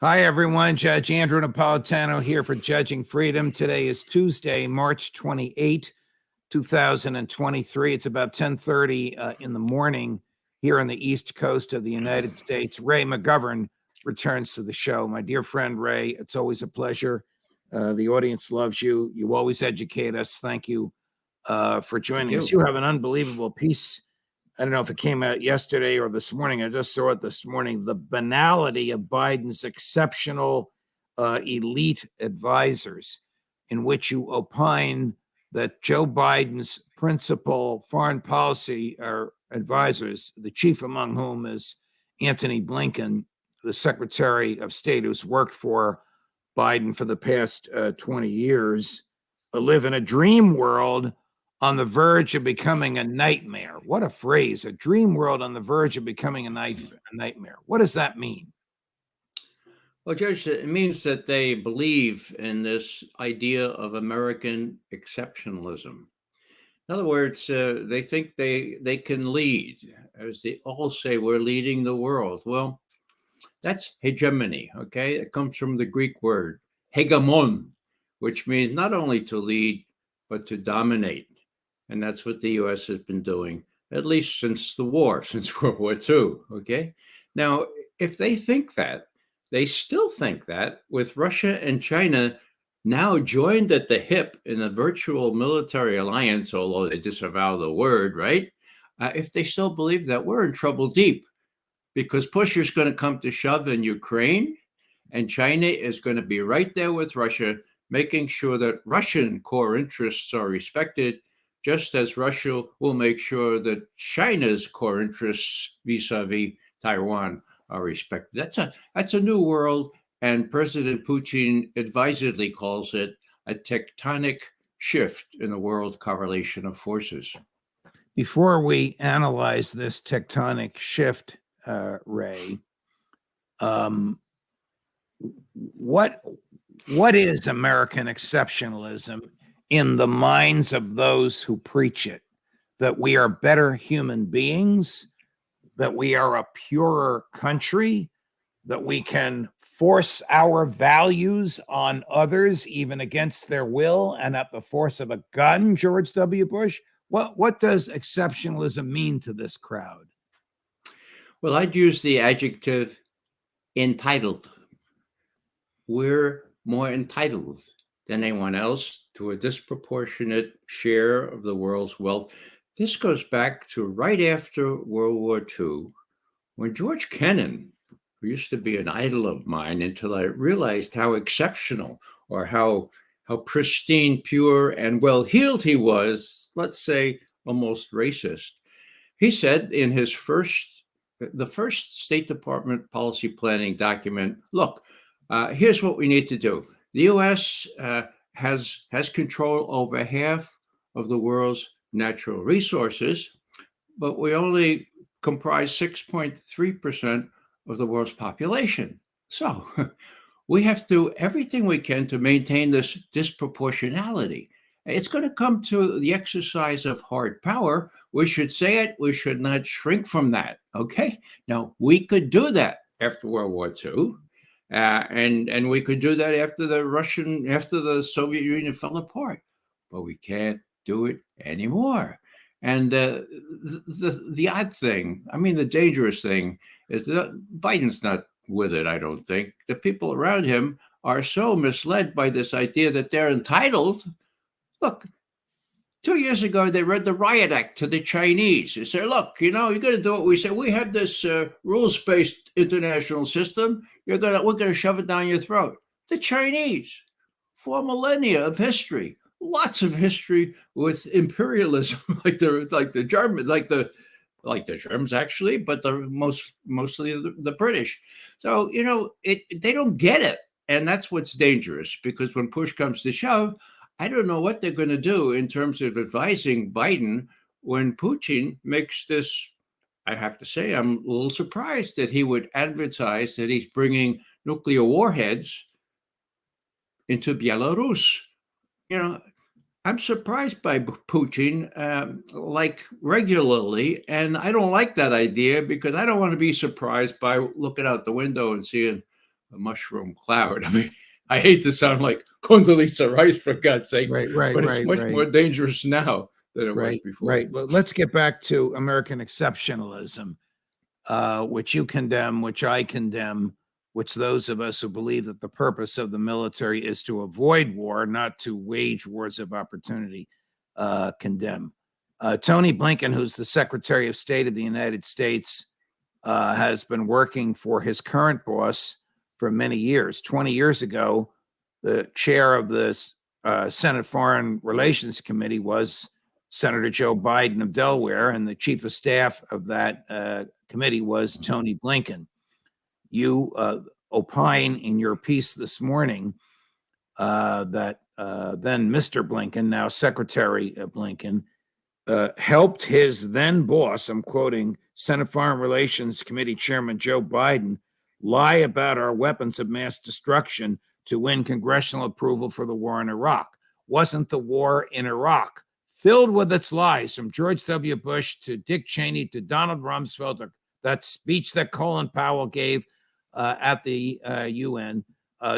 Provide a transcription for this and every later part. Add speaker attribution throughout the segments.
Speaker 1: Hi, everyone. Judge Andrew Napolitano here for Judging Freedom. Today is Tuesday, March 28, 2023. It's about 10:30 in the morning here on the East Coast of the United States. Ray McGovern returns to the show. My dear friend, Ray, it's always a pleasure. The audience loves you. You always educate us. Thank you for joining us. You have an unbelievable piece. I don't know if it came out yesterday or this morning. I just saw it this morning. The banality of Biden's exceptional elite advisors, in which you opine that Joe Biden's principal foreign policy advisors, the chief among whom is Antony Blinken, the Secretary of State who's worked for Biden for the past 20 years, live in a dream world on the verge of becoming a nightmare. What a phrase, a dream world on the verge of becoming a nightmare. What does that mean?
Speaker 2: Well, Judge, it means that they believe in this idea of American exceptionalism. In other words, they think they can lead. As they all say, we're leading the world. Well, that's hegemony, okay? It comes from the Greek word hegemon, which means not only to lead, but to dominate. And that's what the U.S. has been doing, at least since the war, since World War II, okay? Now, if they think that, they still think that with Russia and China now joined at the hip in a virtual military alliance, although they disavow the word, right? If they still believe that, we're in trouble deep, because push is going to come to shove in Ukraine, and China is going to be right there with Russia, making sure that Russian core interests are respected, just as Russia will make sure that China's core interests vis-a-vis Taiwan are respected. That's a new world, and President Putin advisedly calls it a tectonic shift in the world correlation of forces.
Speaker 1: Before we analyze this tectonic shift, Ray, what is American exceptionalism in the minds of those who preach it? That we are better human beings, that we are a purer country, that we can force our values on others even against their will and at the force of a gun, George W. Bush? What does exceptionalism mean to this crowd?
Speaker 2: Well, I'd use the adjective entitled. We're more entitled than anyone else to a disproportionate share of the world's wealth. This goes back to right after World War II, when George Kennan, who used to be an idol of mine until I realized how exceptional or how pristine, pure, and well-heeled he was, let's say almost racist. He said in the first State Department policy planning document, look, here's what we need to do. The U.S. has control over half of the world's natural resources, but we only comprise 6.3% of the world's population. So we have to do everything we can to maintain this disproportionality. It's going to come to the exercise of hard power. We should say it. We should not shrink from that. Okay. Now, we could do that after World War II. And we could do that after the Soviet Union fell apart, but we can't do it anymore. And the odd thing, I mean, the dangerous thing is that Biden's not with it, I don't think. The people around him are so misled by this idea that they're entitled. Look, 2 years ago, they read the Riot Act to the Chinese. They say, look, you got to do what we say. We have this rules-based international system. We're going to shove it down your throat. The Chinese, for millennia of history, lots of history with imperialism, like the Germans actually, but mostly the British. So they don't get it, and that's what's dangerous. Because when push comes to shove, I don't know what they're going to do in terms of advising Biden when Putin makes this. I have to say, I'm a little surprised that he would advertise that he's bringing nuclear warheads into Belarus. I'm surprised by Putin, like regularly, and I don't like that idea because I don't want to be surprised by looking out the window and seeing mushroom cloud. I mean, I hate to sound like Condoleezza Rice, for God's sake,
Speaker 1: Right,
Speaker 2: but it's much more dangerous now than it was before.
Speaker 1: Right. Well, let's get back to American exceptionalism, which you condemn, which I condemn, which those of us who believe that the purpose of the military is to avoid war, not to wage wars of opportunity, condemn. Tony Blinken, who's the Secretary of State of the United States, has been working for his current boss for many years. 20 years ago, the chair of the Senate Foreign Relations Committee was Senator Joe Biden of Delaware, and the chief of staff of that committee was Tony Blinken. You opine in your piece this morning that then Mr. Blinken, now Secretary Blinken, helped his then boss, I'm quoting Senate Foreign Relations Committee Chairman Joe Biden, lie about our weapons of mass destruction to win congressional approval for the war in Iraq. Wasn't the war in Iraq filled with its lies, from George W. Bush to Dick Cheney to Donald Rumsfeld, that speech that Colin Powell gave at the UN,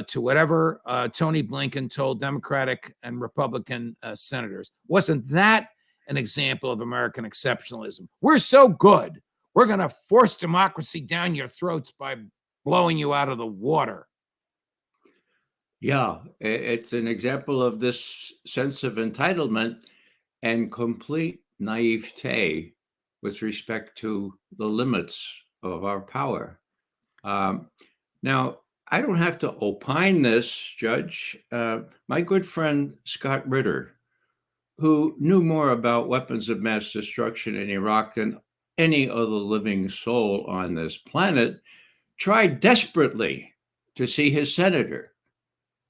Speaker 1: to whatever Tony Blinken told Democratic and Republican senators? Wasn't that an example of American exceptionalism? We're so good, we're going to force democracy down your throats by blowing you out of the water.
Speaker 2: Yeah, it's an example of this sense of entitlement and complete naivete with respect to the limits of our power. Now, I don't have to opine this, Judge. My good friend Scott Ritter, who knew more about weapons of mass destruction in Iraq than any other living soul on this planet, tried desperately to see his Senator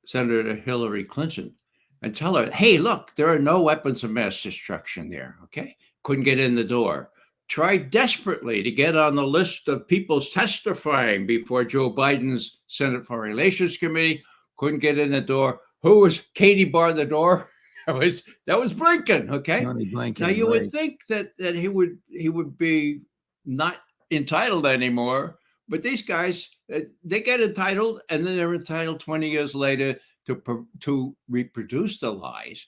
Speaker 2: Hillary Clinton, and tell her, hey, look, there are no weapons of mass destruction there, okay? Couldn't get in the door. Tried desperately to get on the list of people testifying before Joe Biden's Senate Foreign Relations Committee. Couldn't get in the door. Who was Katie barred the door? That was Blinken, okay?
Speaker 1: Tony Blinken,
Speaker 2: now you
Speaker 1: right.
Speaker 2: would think that he would be not entitled anymore, but these guys, they get entitled, and then they're entitled 20 years later to reproduce the lies.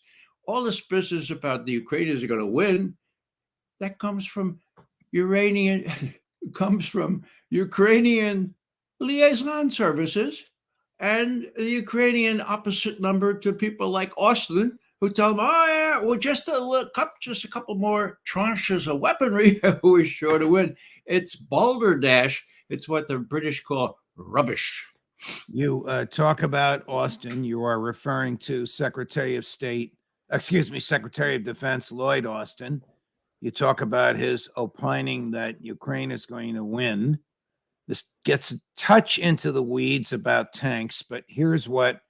Speaker 2: All this business about the Ukrainians are going to win, that comes from Ukrainian liaison services and the Ukrainian opposite number to people like Austin, who tell them, oh yeah, well, just a couple more tranches of weaponry, we're sure to win. It's balderdash. It's what the British call rubbish.
Speaker 1: You talk about Austin. You are referring to Secretary of Defense Lloyd Austin. You talk about his opining that Ukraine is going to win. This gets a touch into the weeds about tanks, but here's what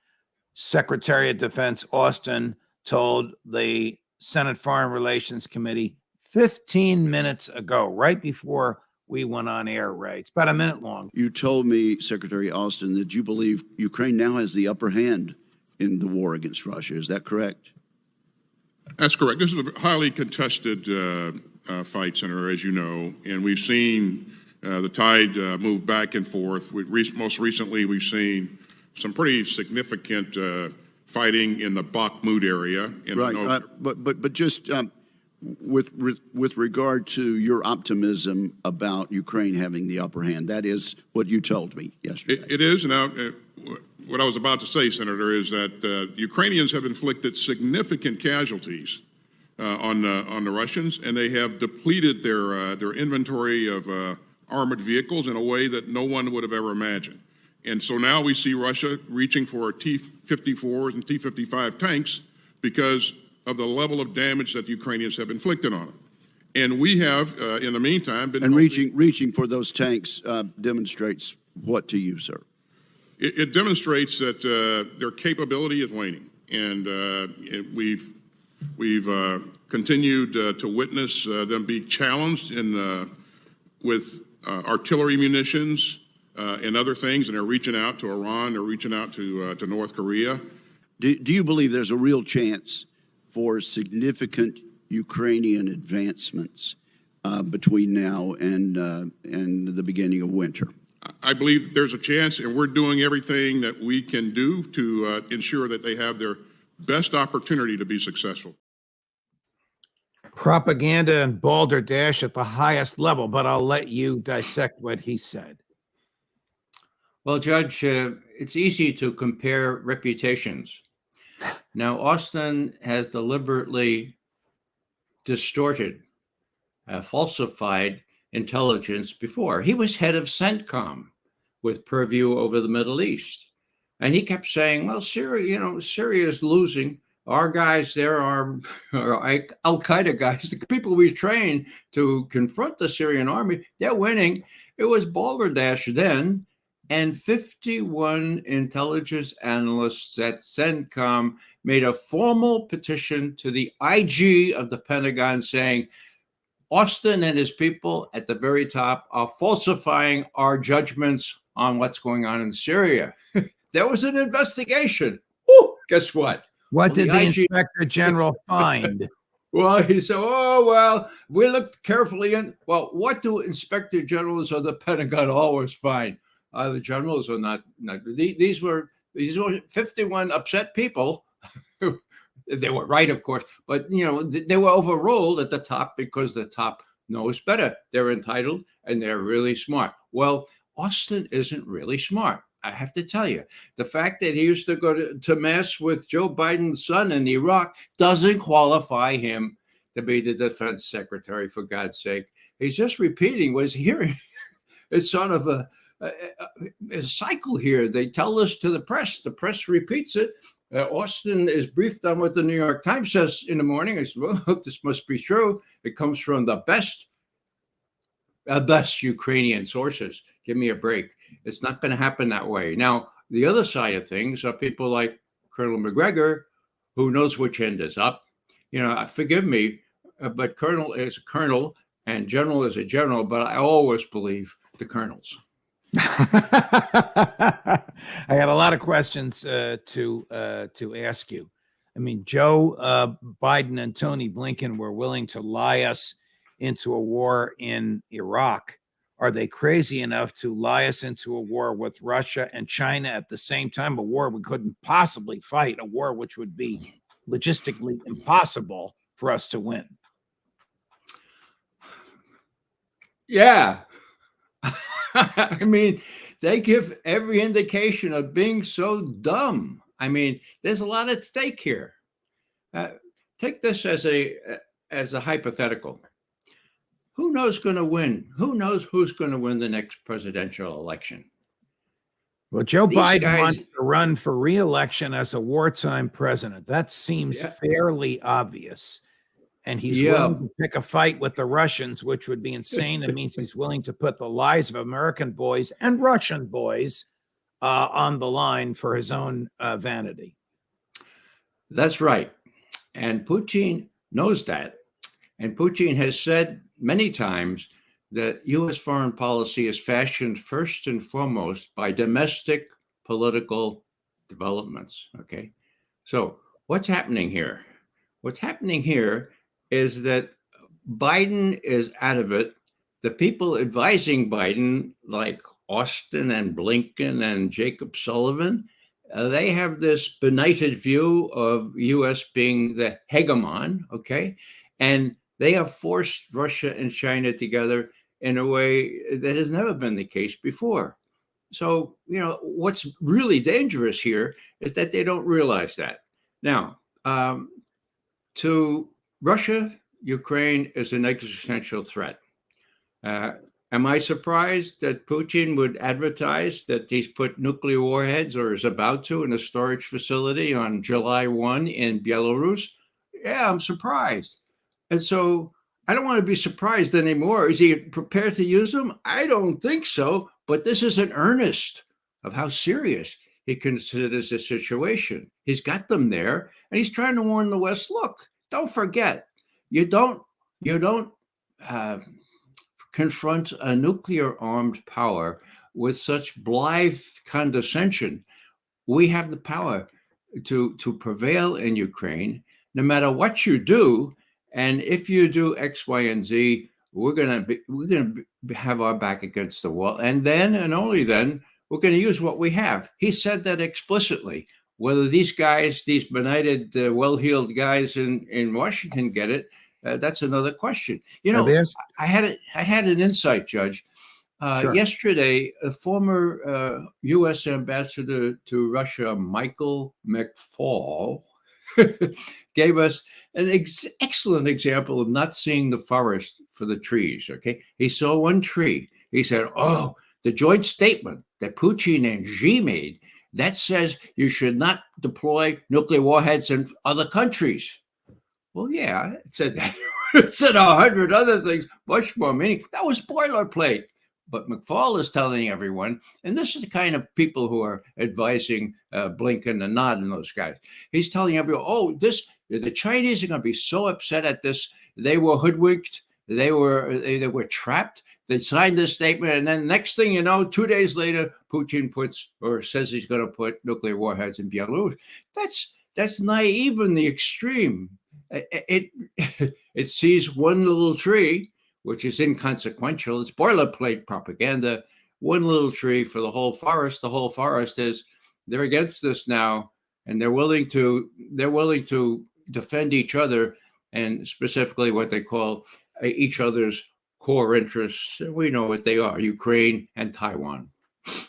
Speaker 1: Secretary of Defense Austin told the Senate Foreign Relations Committee 15 minutes ago, right before we went on air, Ray. It's about a minute long.
Speaker 3: You told me, Secretary Austin, that you believe Ukraine now has the upper hand in the war against Russia. Is that correct?
Speaker 4: That's correct. This is a highly contested fight, Senator, as you know, and we've seen the tide move back and forth. Most recently, we've seen some pretty significant fighting in the Bakhmut area.
Speaker 3: Right, but just with regard to your optimism about Ukraine having the upper hand, that is what you told me yesterday.
Speaker 4: It is. Now, what I was about to say, Senator, is that Ukrainians have inflicted significant casualties on the Russians, and they have depleted their inventory of armored vehicles in a way that no one would have ever imagined. And so now we see Russia reaching for T-54s and T-55 tanks because of the level of damage that the Ukrainians have inflicted on them. And we have, in the meantime, been...
Speaker 3: And reaching for those tanks demonstrates what to you, sir?
Speaker 4: It demonstrates that their capability is waning. And we've continued to witness them be challenged with artillery munitions and other things, and they're reaching out to Iran, they're reaching out to North Korea.
Speaker 3: Do you believe there's a real chance for significant Ukrainian advancements between now and the beginning of winter?
Speaker 4: I believe that there's a chance, and we're doing everything that we can do to ensure that they have their best opportunity to be successful.
Speaker 1: Propaganda and balderdash at the highest level, but I'll let you dissect what he said.
Speaker 2: Well, Judge, it's easy to compare reputations. Now, Austin has deliberately distorted, falsified intelligence before. He was head of CENTCOM with purview over the Middle East. And he kept saying, well, Syria, Syria is losing. Our guys there are Al-Qaeda guys, the people we train to confront the Syrian army, they're winning. It was balderdash then. And 51 intelligence analysts at CENTCOM made a formal petition to the IG of the Pentagon saying, Austin and his people at the very top are falsifying our judgments on what's going on in Syria. There was an investigation. Woo, guess what?
Speaker 1: What did the
Speaker 2: IG
Speaker 1: Inspector General find?
Speaker 2: Well, he said, oh, well, we looked carefully in. Well, what do inspector generals of the Pentagon always find? The generals are not these were 51 upset people. They were right, of course, but they were overruled at the top because the top knows better. They're entitled and they're really smart. Well, Austin isn't really smart. I have to tell you, the fact that he used to go to mass with Joe Biden's son in Iraq doesn't qualify him to be the defense secretary, for God's sake. He's just repeating what he's hearing. It's sort of a cycle here. They tell this to the press repeats it. Austin is briefed on what the New York Times says in the morning. I said, well, this must be true. It comes from the best Ukrainian sources. Give me a break. It's not going to happen that way. Now, the other side of things are people like Colonel McGregor, who knows which end is up. Forgive me, but colonel is a colonel and general is a general, but I always believe the colonels.
Speaker 1: I got a lot of questions to ask you. I mean, Joe Biden and Tony Blinken were willing to lie us into a war in Iraq. Are they crazy enough to lie us into a war with Russia and China at the same time? A war we couldn't possibly fight, a war which would be logistically impossible for us to win.
Speaker 2: Yeah. I mean, they give every indication of being so dumb. I mean, there's a lot at stake here. Take this as a hypothetical. Who knows going to win? Who knows who's going to win the next presidential election?
Speaker 1: Well, Joe Biden wants to run for re-election as a wartime president. That seems fairly obvious. And he's willing to pick a fight with the Russians, which would be insane. It means he's willing to put the lives of American boys and Russian boys on the line for his own vanity.
Speaker 2: That's right. And Putin knows that. And Putin has said many times that U.S. foreign policy is fashioned first and foremost by domestic political developments. Okay. So what's happening here? What's happening here is that Biden is out of it. The people advising Biden, like Austin and Blinken and Jacob Sullivan, they have this benighted view of U.S. being the hegemon, okay? And they have forced Russia and China together in a way that has never been the case before. So, what's really dangerous here is that they don't realize that. Now, to Russia, Ukraine is an existential threat. Am I surprised that Putin would advertise that he's put nuclear warheads or is about to in a storage facility on July 1 in Belarus? Yeah, I'm surprised. And so I don't want to be surprised anymore. Is he prepared to use them? I don't think so. But this is an earnest of how serious he considers the situation. He's got them there, and he's trying to warn the West. Look, don't forget, you don't confront a nuclear-armed power with such blithe condescension. We have the power to prevail in Ukraine, no matter what you do. And if you do X, Y, and Z, we're gonna have our back against the wall, and then and only then we're going to use what we have. He said that explicitly. Whether these guys, these benighted, well-heeled guys in Washington get it, that's another question. You know, I had an insight, Judge.
Speaker 1: Sure.
Speaker 2: Yesterday, a former U.S. ambassador to Russia, Michael McFall, gave us an excellent example of not seeing the forest for the trees. Okay, he saw one tree. He said, "Oh, the joint statement that Putin and Xi made that says you should not deploy nuclear warheads in other countries." Well, yeah, it said it said 100 other things, much more meaning. That was boilerplate. But McFall is telling everyone, and this is the kind of people who are advising Blinken and Nod and those guys. He's telling everyone, "Oh, the Chinese are going to be so upset at this. They were hoodwinked. They were trapped. They signed this statement, and then next thing you know, 2 days later, Putin says he's going to put nuclear warheads in Belarus." That's naive in the extreme. It sees one little tree, which is inconsequential. It's boilerplate propaganda. One little tree for the whole forest. The whole forest is they're against this now, and they're willing to defend each other, and specifically what they call each other's core interests. We know what they are: Ukraine and Taiwan.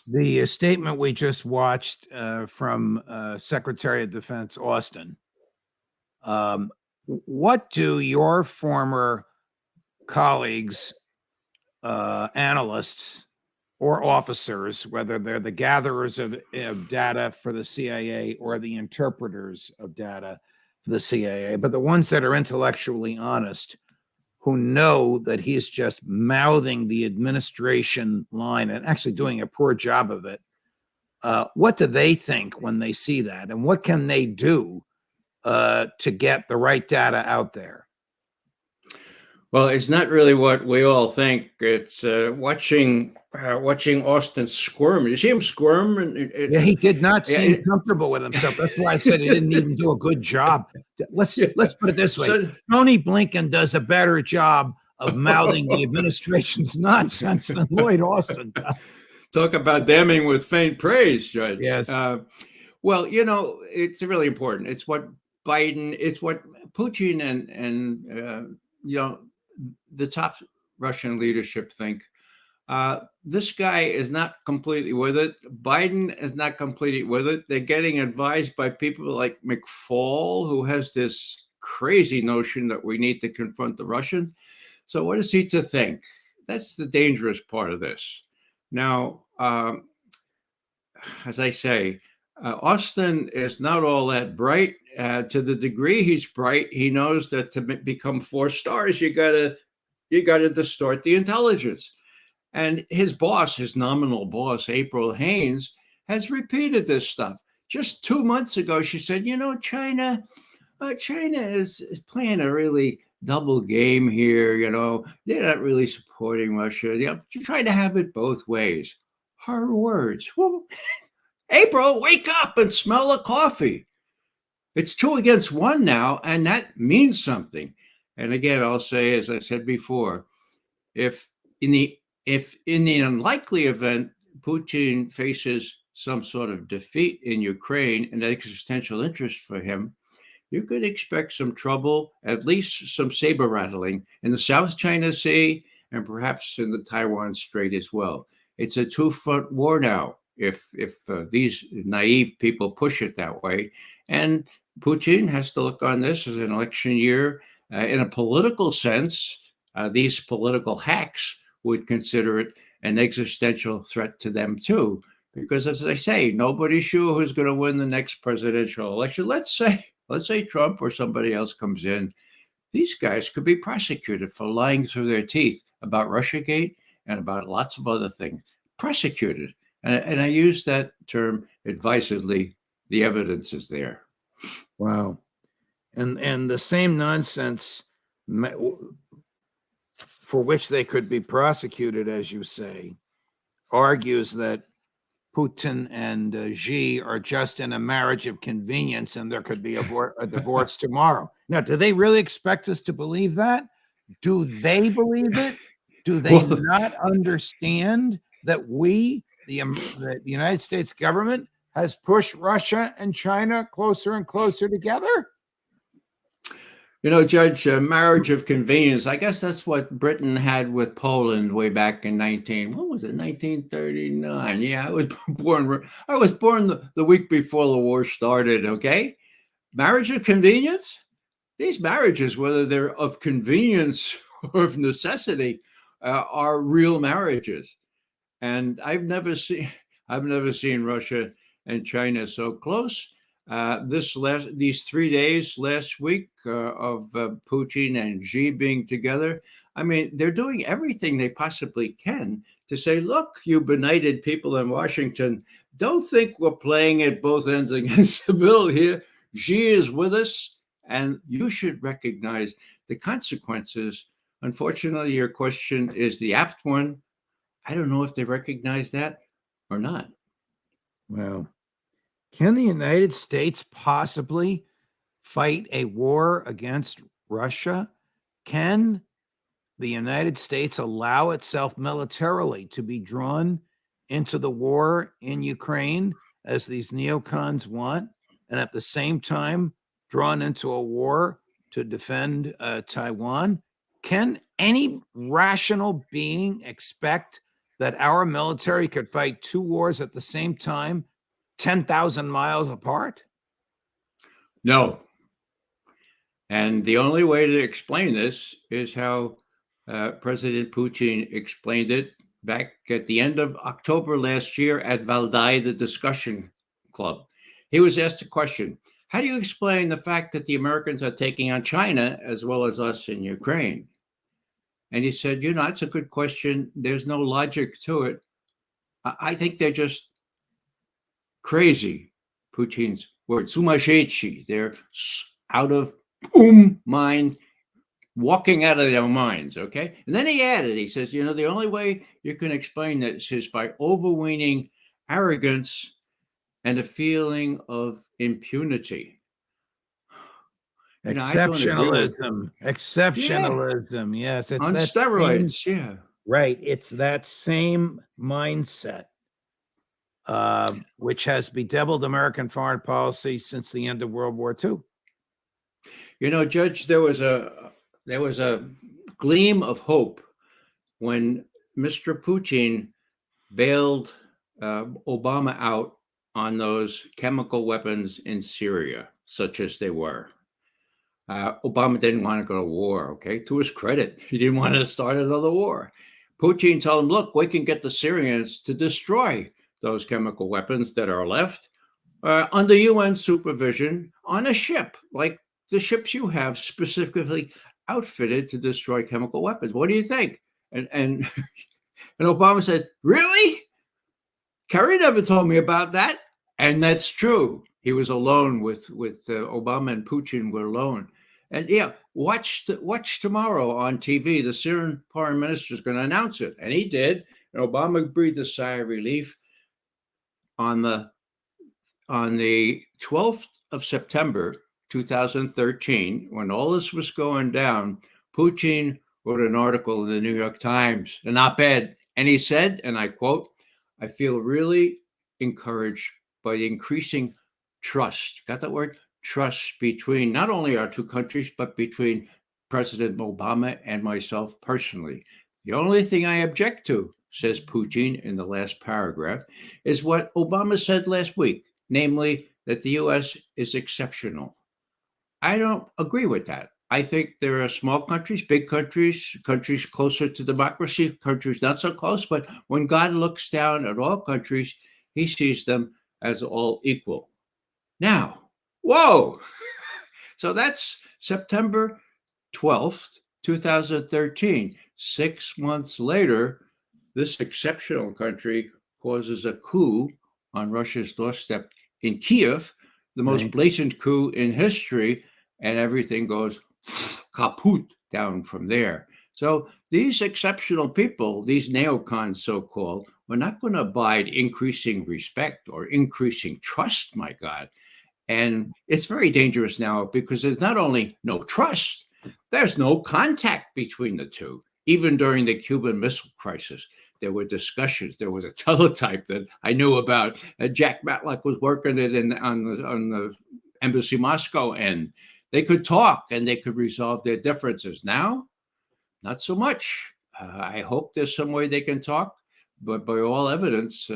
Speaker 1: The statement we just watched from Secretary of Defense Austin. What do your former colleagues, analysts, or officers, whether they're the gatherers of data for the CIA or the interpreters of data for the CIA, but the ones that are intellectually honest, who know that he's just mouthing the administration line and actually doing a poor job of it, what do they think when they see that? And what can they do to get the right data out there?
Speaker 2: Well, it's not really what we all think. It's watching Austin squirm. You see him squirm?
Speaker 1: Yeah, he did not seem comfortable with himself. That's why I said he didn't even do a good job. Let's put it this way. Tony Blinken does a better job of mouthing the administration's nonsense than Lloyd Austin does.
Speaker 2: Talk about damning with faint praise, Judge.
Speaker 1: Yes.
Speaker 2: Well, you know, it's really important. It's what Putin and you know, the top Russian leadership think. This guy is not completely with it. Biden is not completely with it. They're getting advised by people like McFall, who has this crazy notion that we need to confront the Russians. So what is he to think? That's the dangerous part of this. Now, as I say, Austin is not all that bright. To the degree he's bright, he knows that to become 4 stars, you gotta distort the intelligence. And his boss, his nominal boss, April Haynes, has repeated this stuff. Just 2 months ago, she said, "You know, China is playing a really double game here. You know, they're not really supporting Russia. They're trying to have it both ways." Her words. Well, April, wake up and smell the coffee. It's 2 against 1 now, and that means something. And again, I'll say, as I said before, if in the unlikely event Putin faces some sort of defeat in Ukraine, an existential interest for him, you could expect some trouble, at least some saber rattling in the South China Sea and perhaps in the Taiwan Strait as well. It's a 2-front war now if these naive people push it that way. And Putin has to look on this as an election year. In a political sense, these political hacks would consider it an existential threat to them too. Because as I say, nobody's sure who's going to win the next presidential election. Let's say Trump or somebody else comes in. These guys could be prosecuted for lying through their teeth about Russiagate and about lots of other things. Prosecuted. And I use that term advisedly. The evidence is there.
Speaker 1: Wow. And the same nonsense for which they could be prosecuted, as you say, argues that Putin and Xi are just in a marriage of convenience and there could be a divorce tomorrow. Now, do they really expect us to believe that? Do they believe it? Do they
Speaker 2: Well,
Speaker 1: not understand that the United States government, has pushed Russia and China closer and closer together?
Speaker 2: Judge, marriage of convenience. I guess that's what Britain had with Poland way back in 1939. Yeah, I was born. I was born the week before the war started. Okay, marriage of convenience. These marriages, whether they're of convenience or of necessity, are real marriages. And I've never seen Russia and China so close. These 3 days last week of Putin and Xi being together, I mean, they're doing everything they possibly can to say, look, you benighted people in Washington, don't think we're playing at both ends against the bill here. Xi is with us, and you should recognize the consequences. Unfortunately, your question is the apt one. I don't know if they recognize that or not.
Speaker 1: Well, can the United States possibly fight a war against Russia? Can the United States allow itself militarily to be drawn into the war in Ukraine as these neocons want, and at the same time drawn into a war to defend Taiwan? Can any rational being expect that our military could fight two wars at the same time, 10,000 miles apart?
Speaker 2: No. And the only way to explain this is how President Putin explained it back at the end of October last year at Valdai, the discussion club. He was asked a question: how do you explain the fact that the Americans are taking on China as well as us in Ukraine? And he said, that's a good question. There's no logic to it. I think they're just crazy. Putin's word, sumashedshi. They're out of mind, walking out of their minds, okay? And then he added, he says, the only way you can explain this is by overweening arrogance and a feeling of impunity.
Speaker 1: Exceptionalism. Exceptionalism.
Speaker 2: Yeah.
Speaker 1: Yes. It's
Speaker 2: on
Speaker 1: that
Speaker 2: steroids,
Speaker 1: same,
Speaker 2: yeah.
Speaker 1: right. It's that same mindset, which has bedeviled American foreign policy since the end of World War II.
Speaker 2: Judge, there was a gleam of hope when Mr. Putin bailed Obama out on those chemical weapons in Syria, such as they were. Obama didn't want to go to war, okay? To his credit, he didn't want to start another war. Putin told him, look, we can get the Syrians to destroy those chemical weapons that are left under UN supervision on a ship, like the ships you have specifically outfitted to destroy chemical weapons. What do you think? And Obama said, really? Kerry never told me about that. And that's true. He was alone with Obama, and Putin were alone. And watch tomorrow on TV. The Syrian foreign minister is going to announce it. And he did. And Obama breathed a sigh of relief. On the 12th of September, 2013, when all this was going down, Putin wrote an article in the New York Times, an op-ed, and he said, and I quote, I feel really encouraged by the increasing trust, got that word? Trust between not only our two countries, but between President Obama and myself personally. The only thing I object to, says Putin in the last paragraph, is what Obama said last week, namely that the U.S. is exceptional. I don't agree with that. I think there are small countries, big countries, countries closer to democracy, countries not so close. But when God looks down at all countries, he sees them as all equal. Now, whoa! So that's September 12th, 2013. 6 months later, this exceptional country causes a coup on Russia's doorstep in Kiev, the most blatant coup in history, and everything goes kaput down from there. So these exceptional people, these neocons so-called, we're not going to abide increasing respect or increasing trust, my God. And it's very dangerous now because there's not only no trust, There's no contact between the two. Even during the Cuban Missile Crisis, there were discussions. There was a teletype that I knew about. Jack Matlock was working it on the Embassy Moscow, and they could talk and they could resolve their differences. Now, not so much. I hope there's some way they can talk, but by all evidence,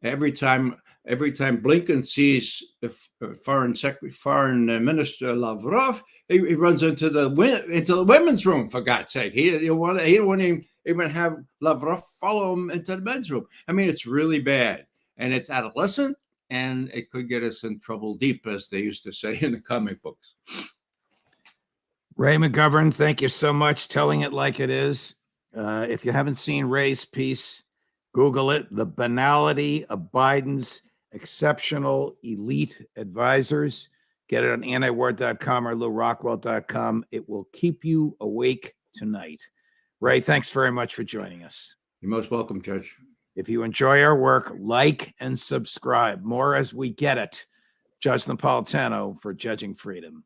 Speaker 2: every time Blinken sees Foreign Minister Lavrov, he runs into the women's room. For God's sake, he don't want to even have Lavrov follow him into the men's room. I mean, it's really bad, and it's adolescent, and it could get us in trouble deep, as they used to say in the comic books.
Speaker 1: Ray McGovern, thank you so much. Telling it like it is. If you haven't seen Ray's piece, Google it. The Banality of Biden's Exceptional Elite Advisors. Get it on antiwar.com or LouRockwell.com. It will keep you awake tonight. Ray, thanks very much for joining us.
Speaker 2: You're most welcome, Judge.
Speaker 1: If you enjoy our work, like and subscribe. More as we get it. Judge Napolitano for Judging Freedom.